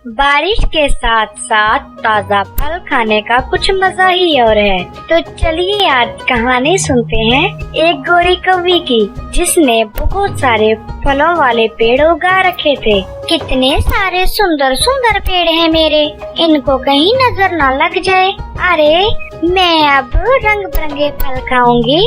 बारिश के साथ साथ ताज़ा फल खाने का कुछ मजा ही और है। तो चलिए आज कहानी सुनते हैं एक गोरी कौवी की, जिसने बहुत सारे फलों वाले पेड़ उगा रखे थे। कितने सारे सुंदर सुंदर पेड़ हैं मेरे, इनको कहीं नजर ना लग जाए। अरे मैं अब रंग बिरंगे फल खाऊंगी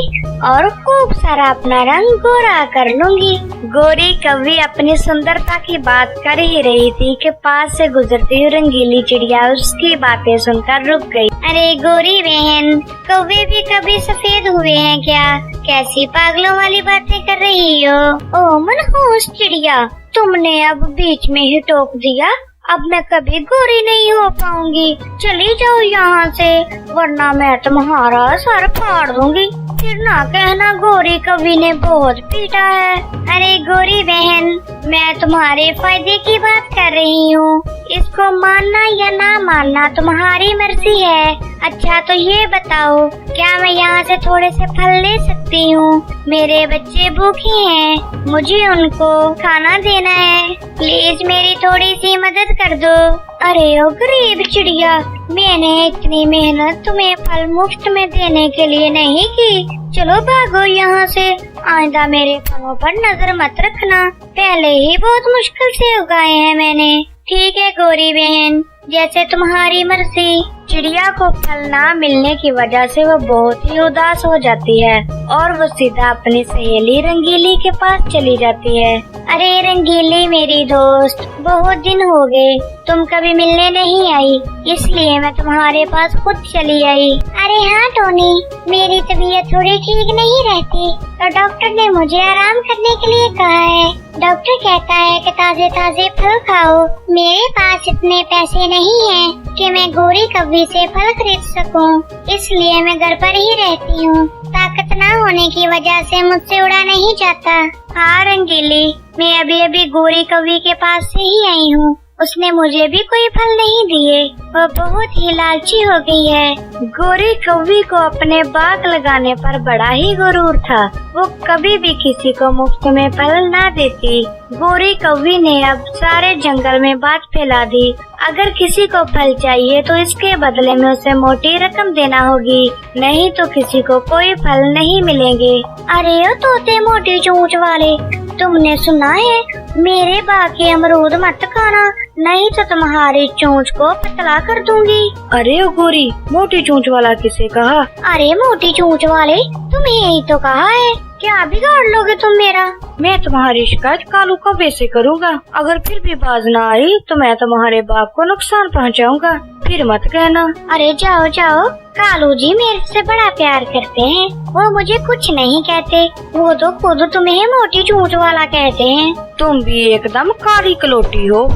और खूब सारा अपना रंग गोरा कर लूंगी। गोरी कौवी अपनी सुंदरता की बात कर ही रही थी कि पास से गुजरती हुई रंगीली चिड़िया उसकी बातें सुनकर रुक गई। अरे गोरी बहन, कौवे भी कभी सफेद हुए हैं क्या? कैसी पागलों वाली बातें कर रही हो? ओ मनहूस चिड़िया, तुमने अब बीच में ही टोक दिया। अब मैं कभी गोरी नहीं हो पाऊंगी। चली जाओ यहाँ से, वरना मैं तुम्हारा सर फाड़ दूंगी। फिर ना कहना गोरी कौवी ने बहुत पीटा है। अरे गोरी बहन, मैं तुम्हारे फायदे की बात कर रही हूँ। इसको मानना या ना मानना तुम्हारी मर्जी है। अच्छा तो ये बताओ, क्या मैं यहाँ से थोड़े से फल ले सकती हूँ? मेरे बच्चे भूखे हैं, मुझे उनको खाना देना है। प्लीज मेरी थोड़ी सी मदद कर दो। अरे ओ गरीब चिड़िया, मैंने इतनी मेहनत तुम्हें फल मुफ्त में देने के लिए नहीं की। चलो भागो यहाँ से, आइंदा मेरे फलों पर नजर मत रखना। पहले ही बहुत मुश्किल से उगाए हैं मैंने। ठीक है गोरी बहन, जैसे तुम्हारी मर्जी। चिड़िया को फल ना मिलने की वजह से वो बहुत ही उदास हो जाती है और वो सीधा अपनी सहेली रंगीली के पास चली जाती है। अरे रंगीली मेरी दोस्त, बहुत दिन हो गए, तुम कभी मिलने नहीं आई, इसलिए मैं तुम्हारे पास खुद चली आई। अरे हाँ टोनी, मेरी तबीयत थोड़ी ठीक नहीं रहती तो डॉक्टर ने मुझे आराम करने के लिए कहा है। डॉक्टर कहता है कि ताजे ताजे फल खाओ। मेरे पास इतने पैसे नहीं हैं कि मैं गोरी कौवी से फल खरीद सकूं, इसलिए मैं घर पर ही रहती हूँ। ताकत न होने की वजह से मुझसे उड़ा नहीं जाता। हाँ रंगीली, मैं अभी अभी गोरी कौवी के पास से ही आई हूँ। उसने मुझे भी कोई फल नहीं दिए, वो बहुत ही लालची हो गई है। गोरी कौवी को अपने बाग लगाने पर बड़ा ही गुरूर था। वो कभी भी किसी को मुफ्त में फल ना देती। गोरी कौवी ने अब सारे जंगल में बात फैला दी। अगर किसी को फल चाहिए तो इसके बदले में उसे मोटी रकम देना होगी, नहीं तो किसी को कोई फल नहीं मिलेंगे। अरे ओ तोते मोटी चोंच वाले, तुमने सुना है मेरे बाग के अमरूद मत खाना, नहीं तो तुम्हारी चोंच को पतला कर दूंगी। अरे ओ गोरी, मोटी चोंच वाला किसे कहा? अरे मोटी चोंच वाले, तुम्हें यही तो कहा है। क्या बिगाड़ लोगे तुम मेरा? मैं तुम्हारी शिकायत कालू कौवे से करूँगा। अगर फिर भी बाज ना आई तो मैं तुम्हारे बाग को नुकसान पहुँचाऊंगा, फिर मत कहना। अरे जाओ जाओ, कालू जी मेरे से बड़ा प्यार करते हैं, वो मुझे कुछ नहीं कहते। वो तो खुद तुम्हें मोटी चोंच वाला कहते हैं। तुम भी एकदम काली कलोटी हो।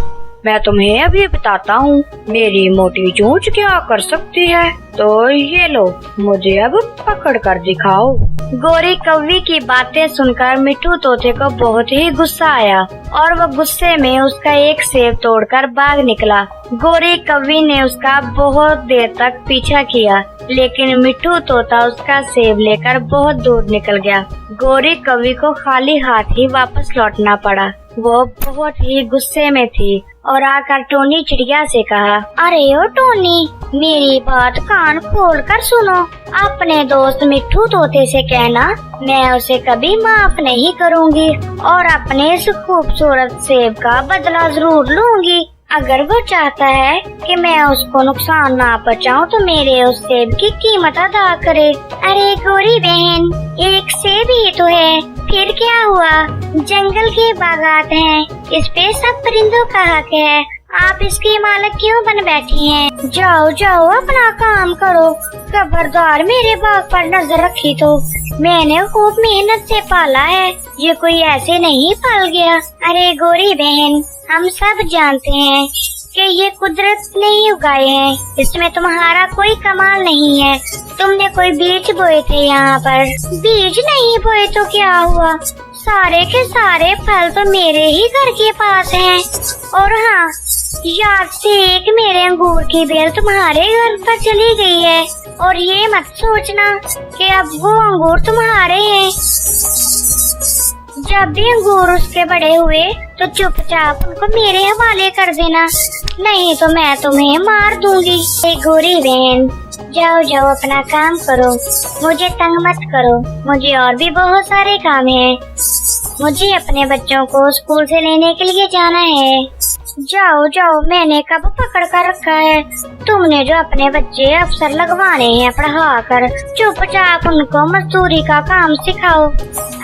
मैं तुम्हें अभी बताता हूँ मेरी मोटी चोंच क्या कर सकती है। तो ये लो, मुझे अब पकड़ कर दिखाओ। गोरी कौवी की बातें सुनकर मिट्ठू तोते को बहुत ही गुस्सा आया और वो गुस्से में उसका एक सेब तोड़कर भाग निकला। गोरी कौवी ने उसका बहुत देर तक पीछा किया, लेकिन मिट्ठू तोता उसका सेब लेकर बहुत दूर निकल गया। गोरी कौवी को खाली हाथ ही वापस लौटना पड़ा। वो बहुत ही गुस्से में थी और आकर टोनी चिड़िया से कहा, अरे ओ टोनी, मेरी बात कान खोल कर सुनो। अपने दोस्त मिट्ठू तोते से कहना मैं उसे कभी माफ नहीं करूँगी और अपने इस खूबसूरत सेब का बदला जरूर लूँगी। अगर वो चाहता है कि मैं उसको नुकसान ना पहुँचाऊं तो मेरे उस सेब की कीमत अदा करे। अरे गोरी बहन, एक सेब ही तो है, फिर क्या हुआ? जंगल के बागात हैं, इस पे सब परिंदों का हक है। आप इसकी मालिक क्यों बन बैठी हैं? जाओ जाओ अपना काम करो। खबरदार मेरे बाग पर नजर रखी तो मैंने खूब मेहनत से पाला है, ये कोई ऐसे नहीं पाल गया। अरे गोरी बहन, हम सब जानते हैं कि ये कुदरत ने ही उगाए हैं, इसमें तुम्हारा कोई कमाल नहीं है। तुमने कोई बीज बोए थे यहाँ पर? बीज नहीं बोए तो क्या हुआ? सारे के सारे फल तो मेरे ही घर के पास हैं। और हाँ, याद से एक मेरे अंगूर की बेल तुम्हारे घर पर चली गई है और ये मत सोचना कि अब वो अंगूर तुम्हारे हैं। जब भी अंगूर उसके बड़े हुए तो चुपचाप उनको मेरे हवाले कर देना, नहीं तो मैं तुम्हें मार दूंगी। गोरी बहन, जाओ जाओ अपना काम करो, मुझे तंग मत करो, मुझे और भी बहुत सारे काम हैं। मुझे अपने बच्चों को स्कूल से लेने के लिए जाना है। जाओ जाओ, मैंने कब पकड़ कर रखा है? तुमने जो अपने बच्चे अफसर लगवाने हैं पढ़ा कर, चुपचाप उनको मजदूरी का काम सिखाओ।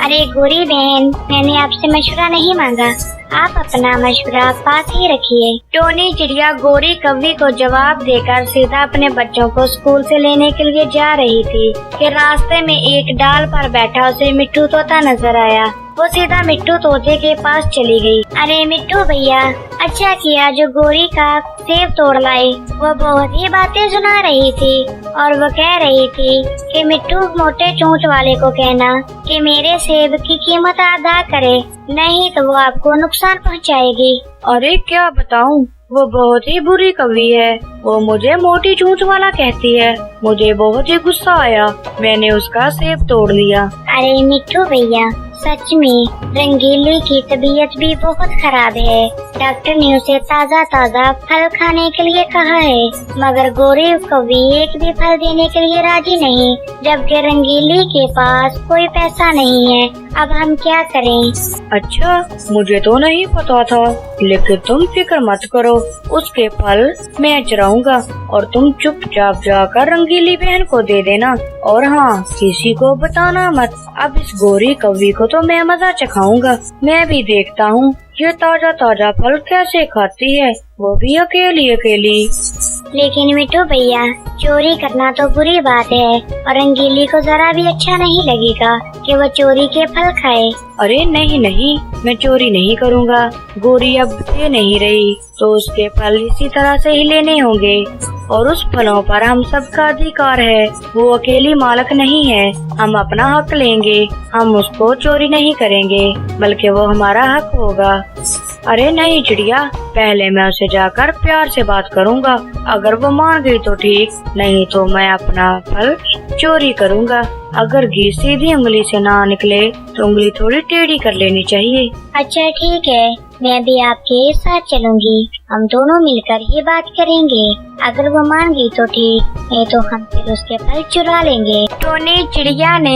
अरे गोरी बहन, मैंने आपसे मशवरा नहीं मांगा, आप अपना मशवरा पास ही रखिए। टोनी चिड़िया गोरी कौवी को जवाब देकर सीधा अपने बच्चों को स्कूल से लेने के लिए जा रही थी कि रास्ते में एक डाल पर बैठा उसे मिट्टू तोता नजर आया। वो सीधा मिट्टू तोते के पास चली गई। अरे मिट्टू भैया, अच्छा किया जो गोरी का सेब तोड़ लाई। वो बहुत ही बातें सुना रही थी और वो कह रही थी कि मिट्टू मोटे चोंच वाले को कहना कि मेरे सेब की कीमत अदा करे, नहीं तो वो आपको नुकसान पहुंचाएगी। अरे क्या बताऊं, वो बहुत ही बुरी कवि है। वो मुझे मोटी चोंच वाला कहती है। मुझे बहुत ही गुस्सा आया, मैंने उसका सेब तोड़ लिया। अरे मिट्टू भैया, सच में रंगीली की तबीयत भी बहुत खराब है। डॉक्टर ने उसे ताज़ा ताज़ा फल खाने के लिए कहा है, मगर गोरी कौवी एक भी फल देने के लिए राजी नहीं, जबकि रंगीली के पास कोई पैसा नहीं है। अब हम क्या करें? अच्छा, मुझे तो नहीं पता था, लेकिन तुम फिक्र मत करो, उसके फल मैं चुराऊंगा और तुम चुपचाप जाकर रंगीली बहन को दे देना। और हाँ, किसी को बताना मत। अब इस गोरी कौवी को तो मैं मजा चखाऊंगा। मैं भी देखता हूँ ये ताजा ताजा फल कैसे खाती है, वो भी अकेली अकेली। लेकिन मिट्टू भैया, चोरी करना तो बुरी बात है और रंगीली को जरा भी अच्छा नहीं लगेगा कि वो चोरी के फल खाए। अरे नहीं नहीं, मैं चोरी नहीं करूँगा। गोरी अब दे नहीं रही तो उसके फल इसी तरह से ही लेने होंगे और उस फलों पर हम सबका अधिकार है। वो अकेली मालिक नहीं है, हम अपना हक लेंगे। हम उसको चोरी नहीं करेंगे, बल्कि वो हमारा हक होगा। अरे नहीं चिड़िया, पहले मैं उसे जाकर प्यार से बात करूँगा। अगर वो मान गई तो ठीक, नहीं तो मैं अपना फल चोरी करूँगा। अगर घी सीधी उंगली से ना निकले तो उंगली थोड़ी टेढ़ी कर लेनी चाहिए। अच्छा ठीक है, मैं भी आपके साथ चलूंगी। हम दोनों मिलकर ही बात करेंगे। अगर वो मान गई तो ठीक, नहीं तो हम फिर उसके फल चुरा लेंगे। टोनी चिड़िया ने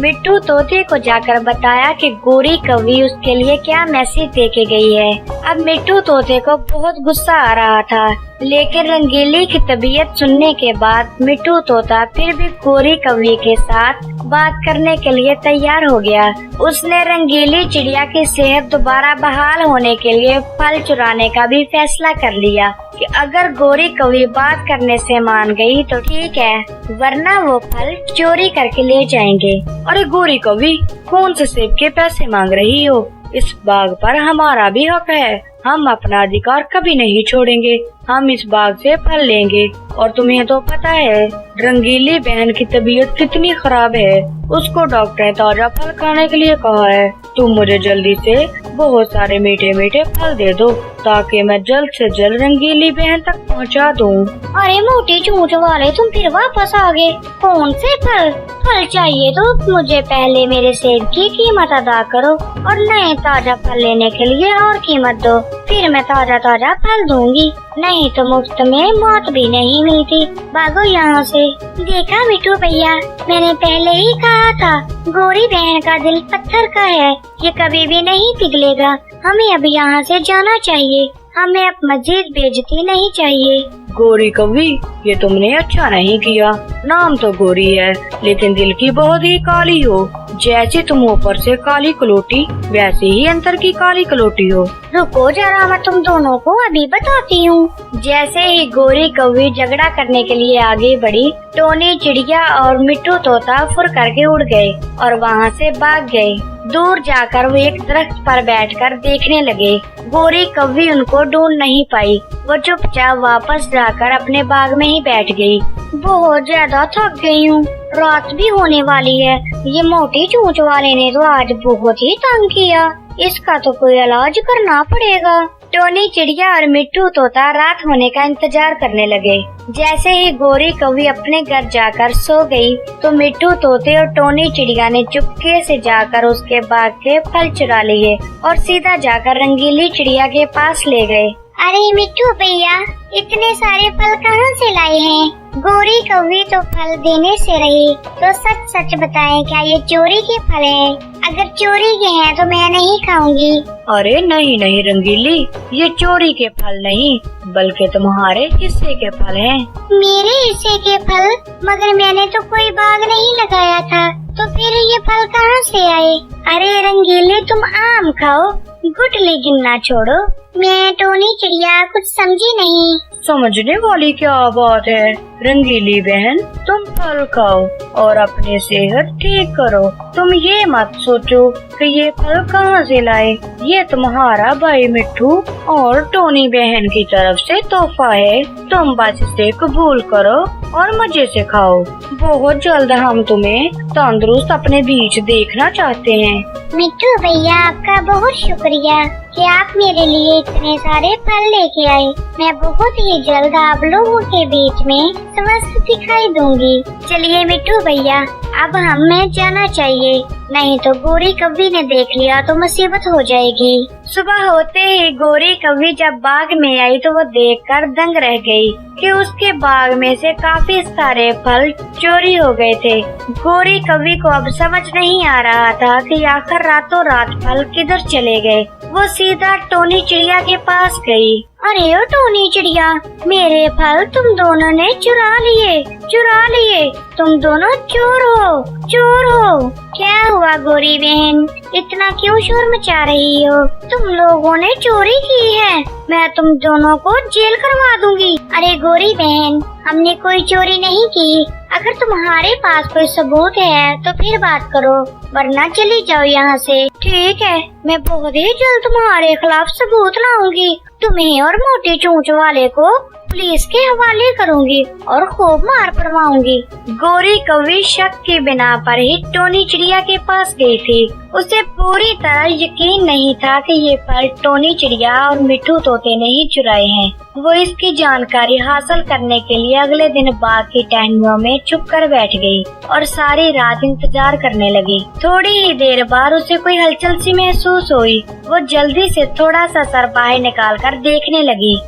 मिट्टू तोते को जाकर बताया कि गोरी कौवी उसके लिए क्या मैसेज दे के गई है। अब मिट्टू तोते को बहुत गुस्सा आ रहा था, लेकिन रंगीली की तबीयत सुनने के बाद मिट्टू तोता फिर भी गोरी कौवी के साथ बात करने के लिए तैयार हो गया। उसने रंगीली चिड़िया की सेहत दोबारा बहाल होने के लिए फल चुराने का भी फैसला कर लिया कि अगर गोरी कौवी बात करने से मान गई तो ठीक है, वरना वो फल चोरी करके ले जाएंगे। अरे गोरी कौवी, कौन से सेब के पैसे मांग रही हो? इस बाग पर हमारा भी हक है, हम अपना अधिकार कभी नहीं छोड़ेंगे। हम इस बाग से फल लेंगे। और तुम्हें तो पता है रंगीली बहन की तबीयत कितनी खराब है, उसको डॉक्टर ने ताजा फल खाने के लिए कहा है। तुम मुझे जल्दी से बहुत सारे मीठे मीठे फल दे दो ताकि मैं जल्द से जल्द रंगीली बहन तक पहुंचा दूं। अरे मोटी चोंच वाले, तुम फिर वापस आ गए। कौन से फल? फल चाहिए तो मुझे पहले मेरे सेब की कीमत अदा करो और नए ताजा फल लेने के लिए और कीमत दो, फिर मैं ताजा ताजा फल दूंगी, नहीं तो मुफ्त में मौत भी नहीं मिलती। भागो यहाँ से। देखा मिट्टू भैया, मैंने पहले ही कहा था गोरी बहन का दिल पत्थर का है, ये कभी भी नहीं पिघलेगा। हमें अब यहाँ से जाना चाहिए, हमें अब मजीद बेइज्जती नहीं चाहिए। गोरी कौवी, ये तुमने अच्छा नहीं किया। नाम तो गोरी है, लेकिन दिल की बहुत ही काली हो। जैसे तुम ऊपर से काली कलोटी, वैसे ही अंदर की काली कलोटी हो। रुको जरा, मैं तुम दोनों को अभी बताती हूँ। जैसे ही गोरी कौवी झगड़ा करने के लिए आगे बढ़ी, टोनी चिड़िया और मिट्टू तोता फुर करके उड़ गए और वहाँ से भाग गए। दूर जाकर वो एक दरख्त पर बैठकर देखने लगे। गोरी कौवी उनको ढूंढ नहीं पाई। वो चुपचाप वापस जाकर अपने बाग में ही बैठ गई। बहुत ज्यादा थक गई हूँ, रात भी होने वाली है। ये मोटी चोंच वाले ने तो आज बहुत ही तंग किया, इसका तो कोई इलाज करना पड़ेगा। टोनी चिड़िया और मिट्टू तोता रात होने का इंतजार करने लगे। जैसे ही गोरी कौवी अपने घर जाकर सो गई, तो मिट्टू तोते और टोनी चिड़िया ने चुपके से जाकर उसके बाग के फल चुरा लिए और सीधा जाकर रंगीली चिड़िया के पास ले गए। अरे मिट्टू भैया, इतने सारे फल कहाँ से लाए हैं? गोरी कौवी तो फल देने से रही, तो सच सच बताएं, क्या ये चोरी के फल हैं? अगर चोरी के हैं तो मैं नहीं खाऊंगी। अरे नहीं नहीं रंगीली, ये चोरी के फल नहीं बल्कि तुम्हारे हिस्से के फल हैं। मेरे हिस्से के फल? मगर मैंने तो कोई बाग नहीं लगाया था, तो फिर ये फल कहाँ से आए? अरे रंगीले, तुम आम खाओ, गुठली गिनना छोड़ो। मैं टोनी चिड़िया कुछ समझी नहीं। समझने वाली क्या बात है रंगीली बहन, तुम फल खाओ और अपनी सेहत ठीक करो। तुम ये मत सोचो कि ये फल कहाँ से लाए, ये तुम्हारा भाई मिट्टू और टोनी बहन की तरफ से तोहफा है। तुम बस इसे कबूल करो और मजे से खाओ। बहुत जल्द हम तुम्हें तंदुरुस्त अपने बीच देखना चाहते हैं। मिट्टू भैया, आपका बहुत शुक्रिया कि आप मेरे लिए इतने सारे फल लेके आए। मैं बहुत ही जल्द आप लोगों के बीच में स्वस्थ दिखाई दूंगी। चलिए मिट्टू भैया, अब हमें जाना चाहिए, नहीं तो गोरी कौवी ने देख लिया तो मुसीबत हो जाएगी। सुबह होते ही गोरी कौवी जब बाग में आई तो वो देखकर दंग रह गई कि उसके बाग में से काफी सारे फल चोरी हो गए थे। गोरी कौवी को अब समझ नहीं आ रहा था कि आखिर रातों रात फल किधर चले गए। वो सीधा टोनी चिड़िया के पास गई। अरे ओ टोनी चिड़िया, मेरे फल तुम दोनों ने चुरा लिए। तुम दोनों चोर हो। क्या हुआ गोरी बहन, इतना क्यों शोर मचा रही हो? तुम लोगों ने चोरी की है, मैं तुम दोनों को जेल करवा दूंगी। अरे गोरी बहन, हमने कोई चोरी नहीं की। अगर तुम्हारे पास कोई सबूत है तो फिर बात करो, वरना चली जाओ यहाँ से। ठीक है, मैं बहुत ही जल्द तुम्हारे खिलाफ सबूत लाऊंगी। तुम्हें और मोटी चोंच वाले को पुलिस के हवाले करूंगी और खूब मार पड़वाऊंगी। गोरी कौवी शक के बिना पर ही टोनी चिड़िया के पास गई थी। उसे पूरी तरह यकीन नहीं था कि ये फल टोनी चिड़िया और मिट्टू तोते ने ही चुराए हैं। वो इसकी जानकारी हासिल करने के लिए अगले दिन बाग की टहनियों में छुप कर बैठ गई और सारी रात इंतजार करने लगी। थोड़ी ही देर बाद उसे कोई हलचल सी महसूस हुई। वो जल्दी से थोड़ा सा सर बाहर निकाल कर देखने लगी।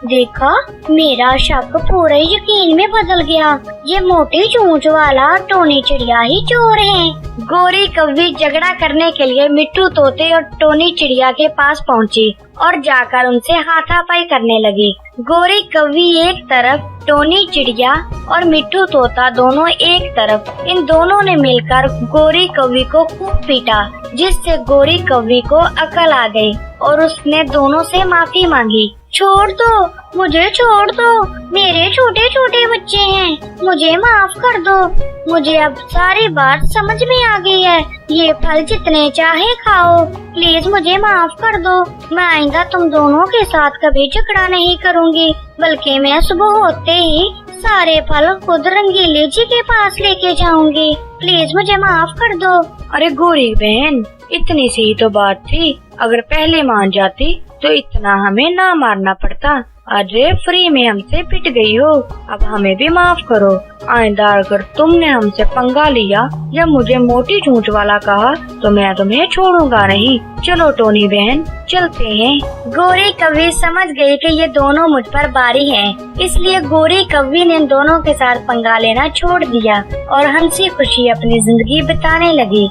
देखा, मेरा शक पूरे यकीन में बदल गया। ये मोटी चोंच वाला टोनी चिड़िया ही चोर है। गोरी कौवी झगड़ा करने के लिए मिट्टू तोते और टोनी चिड़िया के पास पहुंची और जाकर उनसे हाथापाई करने लगी। गोरी कौवी एक तरफ, टोनी चिड़िया और मिट्टू तोता दोनों एक तरफ। इन दोनों ने मिलकर गोरी कौवी को खूब पीटा, जिससे गोरी कौवी को अकल आ गई और उसने दोनों से माफी मांगी। छोड़ दो, मुझे छोड़ दो, मेरे छोटे छोटे बच्चे हैं, मुझे माफ कर दो। मुझे अब सारी बात समझ में आ गई है। ये फल जितने चाहे खाओ, प्लीज मुझे माफ कर दो। मैं आइंदा तुम दोनों के साथ कभी झगड़ा नहीं करूँगी, बल्कि मैं सुबह होते ही सारे फल खुद रंगीली जी के पास लेके जाऊंगी। प्लीज मुझे माफ कर दो। अरे गोरी बहन, इतनी सी तो बात थी, अगर पहले मान जाती तो इतना हमें ना मारना पड़ता। अरे फ्री में हमसे पिट गई हो, अब हमें भी माफ करो। आइंदा अगर तुमने हमसे पंगा लिया या मुझे मोटी चोंच वाला कहा तो मैं तुम्हें छोड़ूंगा नहीं। चलो टोनी बहन, चलते हैं। गोरी कौवी समझ गई कि ये दोनों मुझ पर बारी हैं, इसलिए गोरी कौवी ने इन दोनों के साथ पंगा लेना छोड़ दिया और हंसी खुशी अपनी जिंदगी बिताने लगी।